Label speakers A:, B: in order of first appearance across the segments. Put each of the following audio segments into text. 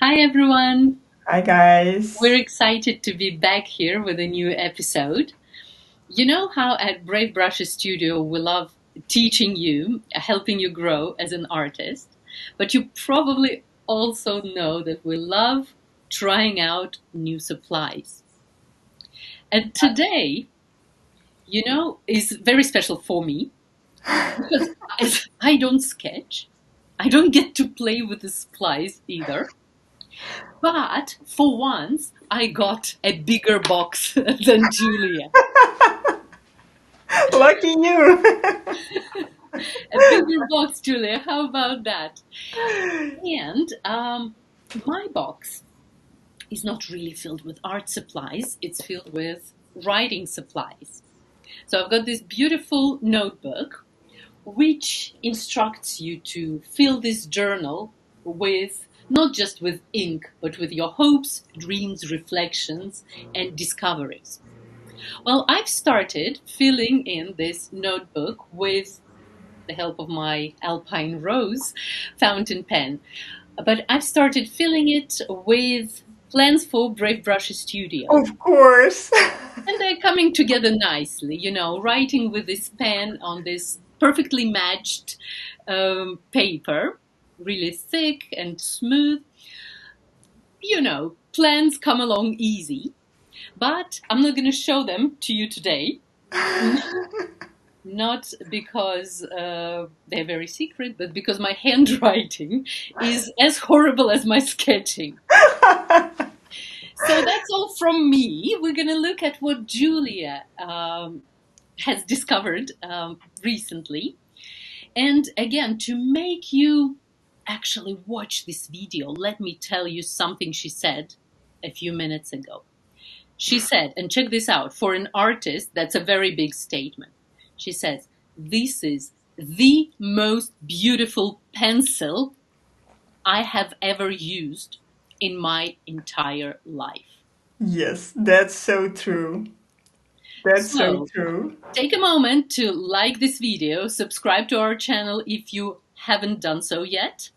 A: Hi everyone!
B: Hi guys.
A: We're excited to be back here with a new episode. You know how at Brave Brushes Studio we love teaching you, helping you grow as an artist, but you probably also know that we love trying out new supplies. And today, is very special for me because I don't sketch. I don't get to play with the supplies either. But for once, I got a bigger box than Julia.
B: Lucky you.
A: A bigger box, Julia. How about that? And my box is not really filled with art supplies, it's filled with writing supplies. So I've got this beautiful notebook which instructs you to fill this journal with not just with ink, but with your hopes, dreams, reflections, and discoveries. Well, I've started filling in this notebook with the help of my Alpine Rose fountain pen. But I've started filling it with plans for Brave Brushes Studio.
B: Of course.
A: And they're coming together nicely, writing with this pen on this perfectly matched paper, really thick and smooth. Plans come along easy, but I'm not going to show them to you today. Not because they're very secret, but because my handwriting is as horrible as my sketching. So that's all from me. We're going to look at what Julia has discovered recently. And again, to make you actually watch this video, let me tell you something she said a few minutes ago. She said, and check this out, for an artist, that's a very big statement. She says, "This is the most beautiful pencil I have ever used in my entire life."
B: Yes, that's so true. That's so
A: So
B: true.
A: take a moment to like this video, subscribe to our channel if you haven't done so yet,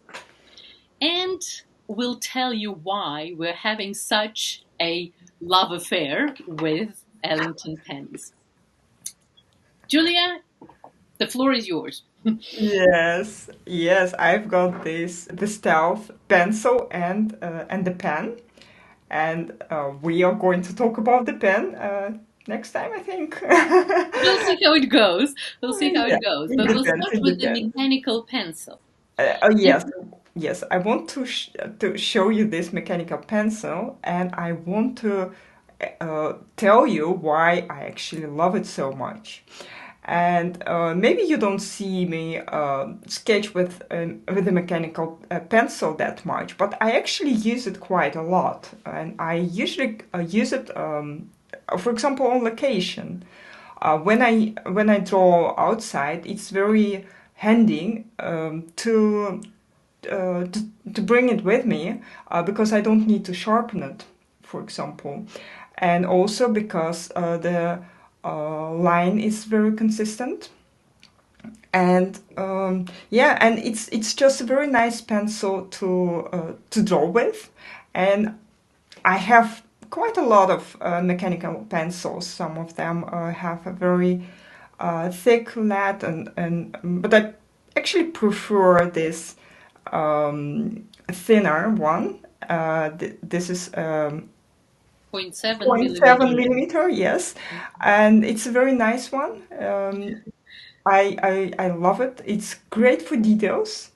A: and we'll tell you why we're having such a love affair with Ellington Pens. Julia, the floor is yours.
B: Yes, yes, I've got the stealth pencil and the pen, and we are going to talk about the pen next time, I think.
A: We'll see how it goes. We'll see how
B: Yeah,
A: it goes.
B: it
A: But we'll
B: depends.
A: start
B: It
A: with the
B: depends.
A: mechanical pencil.
B: Yes, yes. I want to show you this mechanical pencil, and I want to tell you why I actually love it so much. And maybe you don't see me sketch with a mechanical pencil that much, but I actually use it quite a lot, and I usually use it, for example, on location. When I draw outside, it's very handy to bring it with me because I don't need to sharpen it, for example, and also because the line is very consistent. And yeah, and it's just a very nice pencil to draw with, and I have quite a lot of mechanical pencils. Some of them have a very thick lead, and but I actually prefer this thinner one. This is
A: zero point 0.7
B: point 0.7
A: millimeter.
B: millimeter, yes, and it's a very nice one. I love it. It's great for details,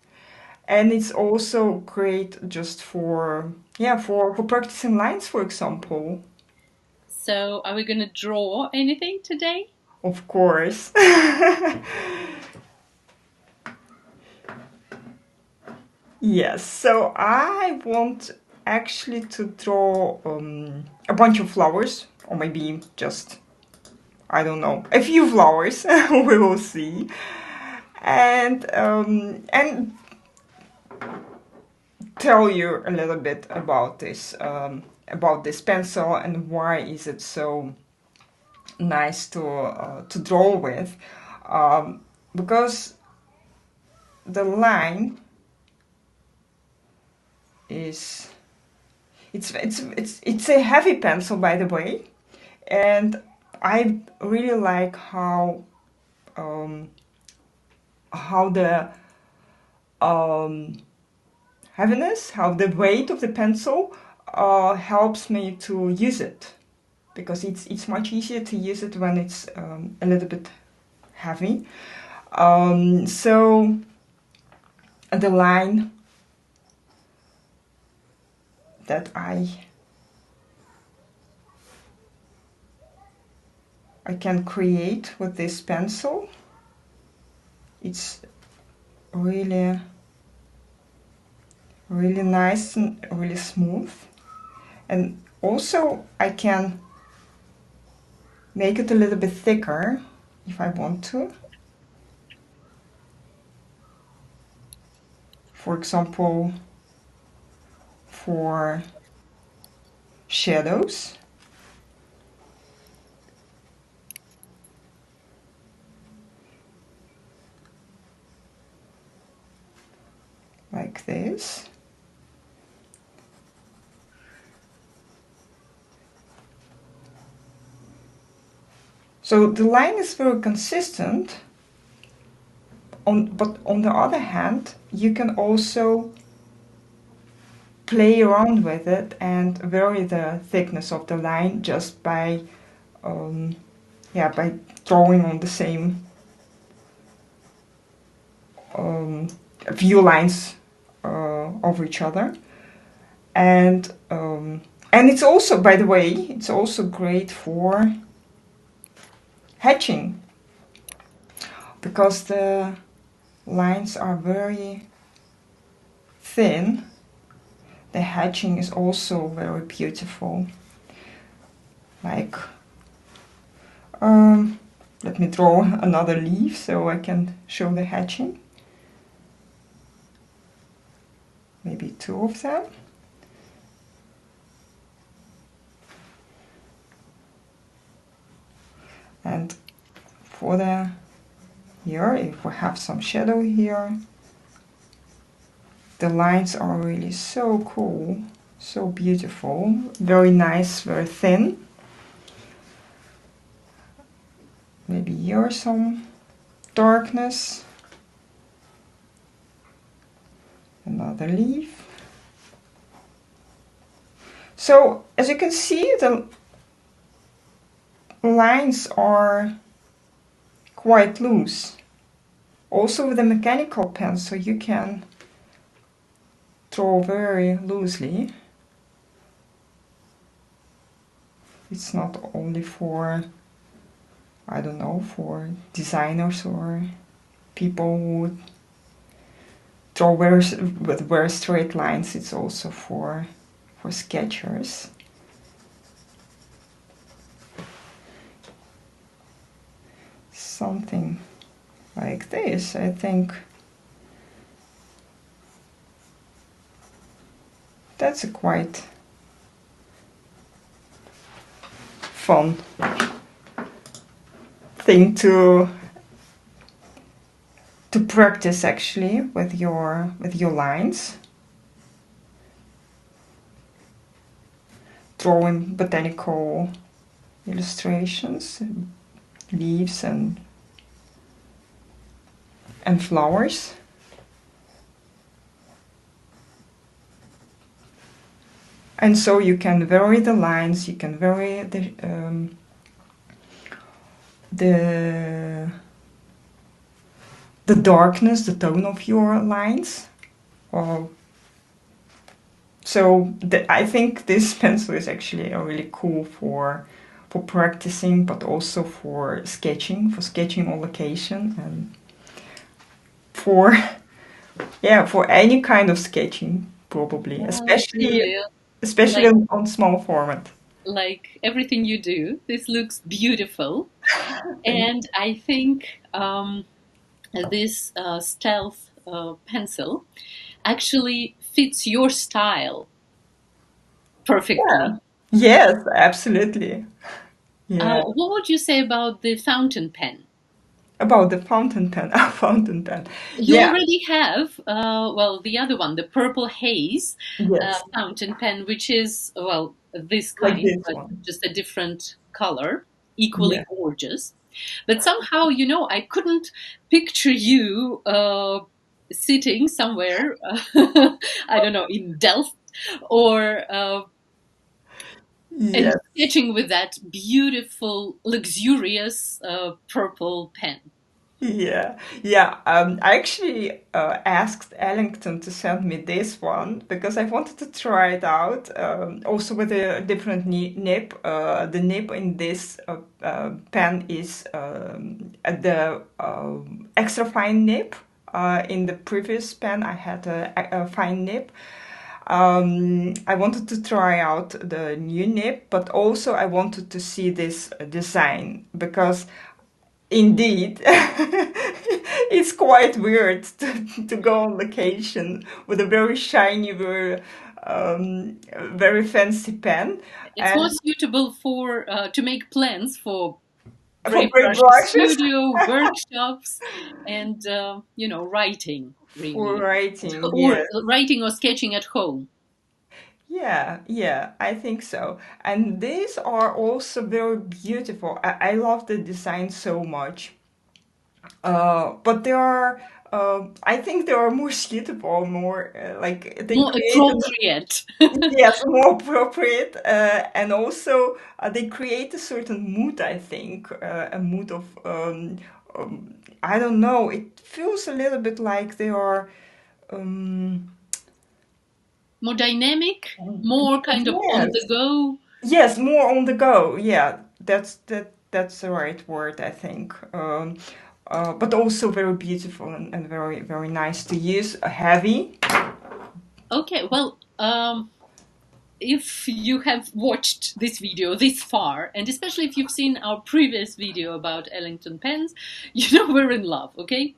B: and it's also great just for yeah for practicing lines, for example.
A: So, are we going to draw anything today?
B: Of course. Yes, so I want actually to draw a bunch of flowers, or maybe just, I don't know, a few flowers. We will see. And tell you a little bit about this pencil and why is it so nice to draw with, because the line is It's a heavy pencil, by the way, and I really like how the um, heaviness, how the weight of the pencil helps me to use it, because it's much easier to use it when it's a little bit heavy. So the line that I can create with this pencil, it's really really nice and really smooth. And also I can make it a little bit thicker if I want to. For example, for shadows. Like this. So the line is very consistent, but on the other hand, you can also play around with it and vary the thickness of the line just by by drawing on the same view lines over each other. And it's also, by the way, it's also great for hatching, because the lines are very thin. The hatching is also very beautiful. Like, let me draw another leaf so I can show the hatching. Maybe two of them. And for the here, if we have some shadow here, the lines are really so cool, so beautiful, very nice, very thin. Maybe here some darkness. Another leaf. So as you can see, the lines are quite loose. Also with a mechanical pen, so you can draw very loosely. It's not only for, I don't know, for designers or people who draw with very straight lines. It's also for sketchers. Something like this, I think. That's a quite fun thing to practice, actually, with your lines. Drawing botanical illustrations, leaves and flowers. And so you can vary the lines, you can vary the darkness, the tone of your lines. So I think this pencil is actually really cool for practicing, but also for sketching on location, and for any kind of sketching, probably, especially
A: like
B: on small format.
A: like everything you do, this looks beautiful, and I think this stealth pencil actually fits your style
B: Yeah.
A: perfectly.
B: Yes, absolutely. Yeah.
A: What would you say about the fountain pen?
B: About the fountain pen, a fountain pen.
A: You
B: Yeah,
A: already have, well, the other one, the Purple Haze
B: yes,
A: fountain pen, which is, well, this
B: like
A: kind,
B: this
A: but
B: one.
A: just a different color, equally
B: Yeah,
A: gorgeous. But somehow, I couldn't picture you sitting somewhere, I don't know, in Delft or and
B: yes.
A: sketching with that beautiful, luxurious purple pen.
B: Yeah, yeah. I actually asked Ellington to send me this one because I wanted to try it out. Also with a different nib. The nib in this pen is the extra fine nib. In the previous pen, I had a fine nib. I wanted to try out the new nib, but also I wanted to see this design because indeed, it's quite weird to go on vacation with a very shiny, very fancy pen,
A: It's more
B: and
A: suitable for to make plans for
B: for
A: brave
B: great
A: Russian
B: brushes
A: studio workshops and writing
B: for
A: really,
B: writing.
A: or
B: Yeah,
A: writing or sketching at home.
B: yeah, yeah. I think so. And these are also very beautiful. I love the design so much. But they are. I think they are more suitable, more like they
A: More
B: create
A: appropriate.
B: yes, more appropriate, and also they create a certain mood. I think a mood of I don't know. It feels a little bit like they are um,
A: More dynamic, more kind of on the
B: yes,
A: go.
B: yes, more on the go. Yeah, that's the right word. I think. But also very beautiful and very very nice to use. Heavy.
A: Okay, well, if you have watched this video this far, and especially if you've seen our previous video about Ellington pens, you know we're in love, okay?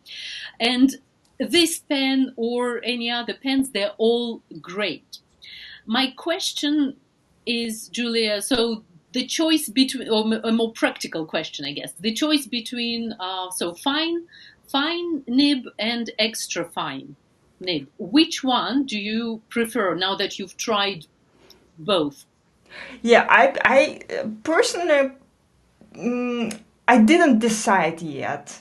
A: And this pen or any other pens, they're all great. My question is, Julia, so the choice between, or a more practical question, I guess, the choice between, so fine nib and extra fine nib. Which one do you prefer now that you've tried both?
B: Yeah, I personally. Mm, I didn't decide yet.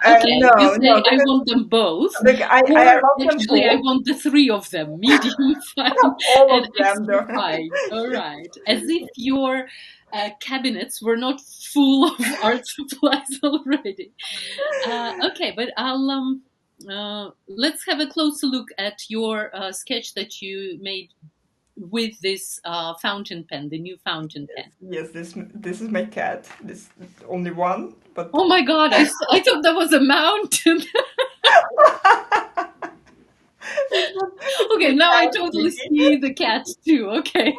A: Okay, you
B: No,
A: say
B: no,
A: I
B: because
A: want them both,
B: I
A: or
B: love them
A: actually I
B: both,
A: want the three of them, medium, fine,
B: all
A: and
B: of them.
A: extra
B: Though.
A: fine. All right, as if your cabinets were not full of art supplies already. Okay, but I'll let's have a closer look at your sketch that you made with this fountain pen, the new fountain pen.
B: Yes, this is my cat. This is only one, but
A: Oh my God, I thought that was a mountain.
B: it's not
A: Okay,
B: the
A: now I
B: cat
A: totally
B: speaking.
A: see the cats too. Okay.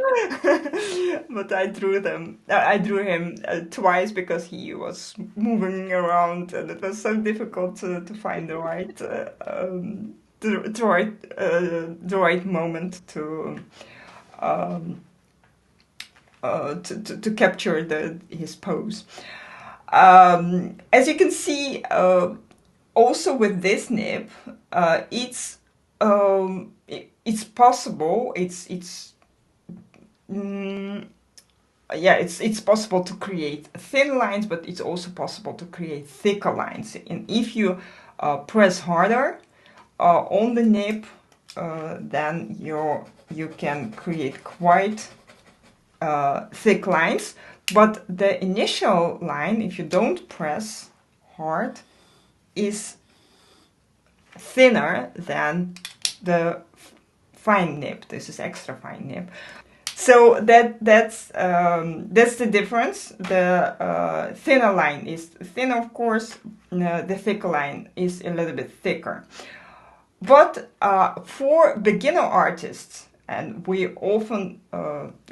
B: But I drew them. I drew him twice because he was moving around, and it was so difficult to find the right moment um, to capture his pose. As you can see, also with this nib, it's possible. Mm, yeah, it's possible to create thin lines, but it's also possible to create thicker lines. And if you press harder on the nib, then you can create quite thick lines. But the initial line, if you don't press hard, is thinner than the fine nib. This is extra fine nib. So that's the difference. The thinner line is thinner, of course. The thicker line is a little bit thicker. But for beginner artists, and we often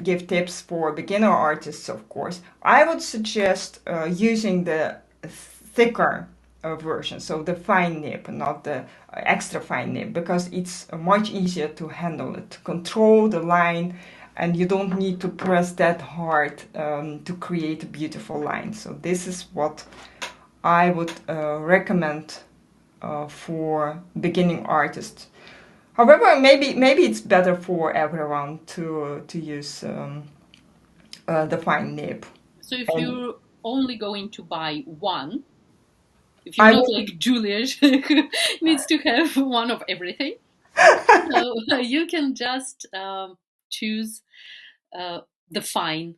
B: give tips for beginner artists, of course, I would suggest using the thicker version, so the fine nib, not the extra fine nib, because it's much easier to handle it, to control the line, and you don't need to press that hard to create a beautiful line. So this is what I would recommend for beginning artists. However, maybe it's better for everyone to use the fine nib.
A: So if
B: And
A: you're only going to buy one, if you're
B: I
A: not
B: would,
A: like Julia who needs to have one of everything, so you can just choose uh, the fine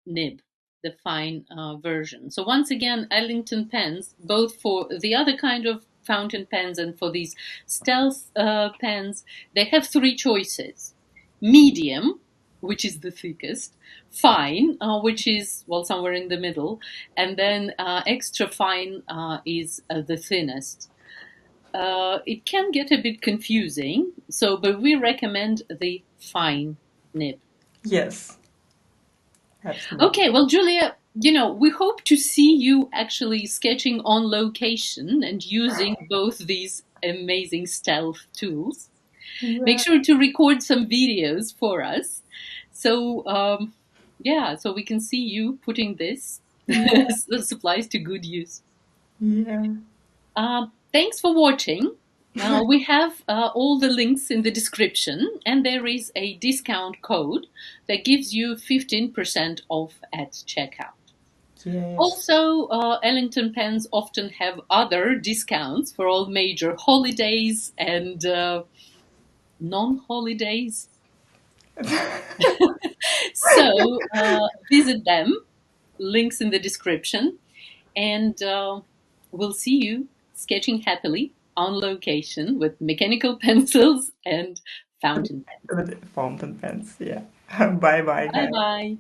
A: nib, the fine version. So once again, Ellington pens, both for the other kind of fountain pens and for these stealth pens, they have three choices: medium, which is the thickest; fine, which is well somewhere in the middle; and then extra fine is the thinnest. It can get a bit confusing, so but we recommend the fine nib.
B: yes, absolutely.
A: Okay, well, Julia, we hope to see you actually sketching on location and using both these amazing stealth tools. Make
B: Yeah.
A: sure to record some videos for us. So, yeah, so we can see you putting this
B: Yeah.
A: supplies to good use.
B: Yeah.
A: Thanks for watching. We have all the links in the description, and there is a discount code that gives you 15% off at checkout.
B: Yes.
A: Also, Ellington pens often have other discounts for all major holidays and non holidays. So, visit them, links in the description, and we'll see you sketching happily on location with mechanical pencils and fountain pens.
B: With fountain pens. Yeah. Bye bye,
A: Bye
B: guys.
A: bye.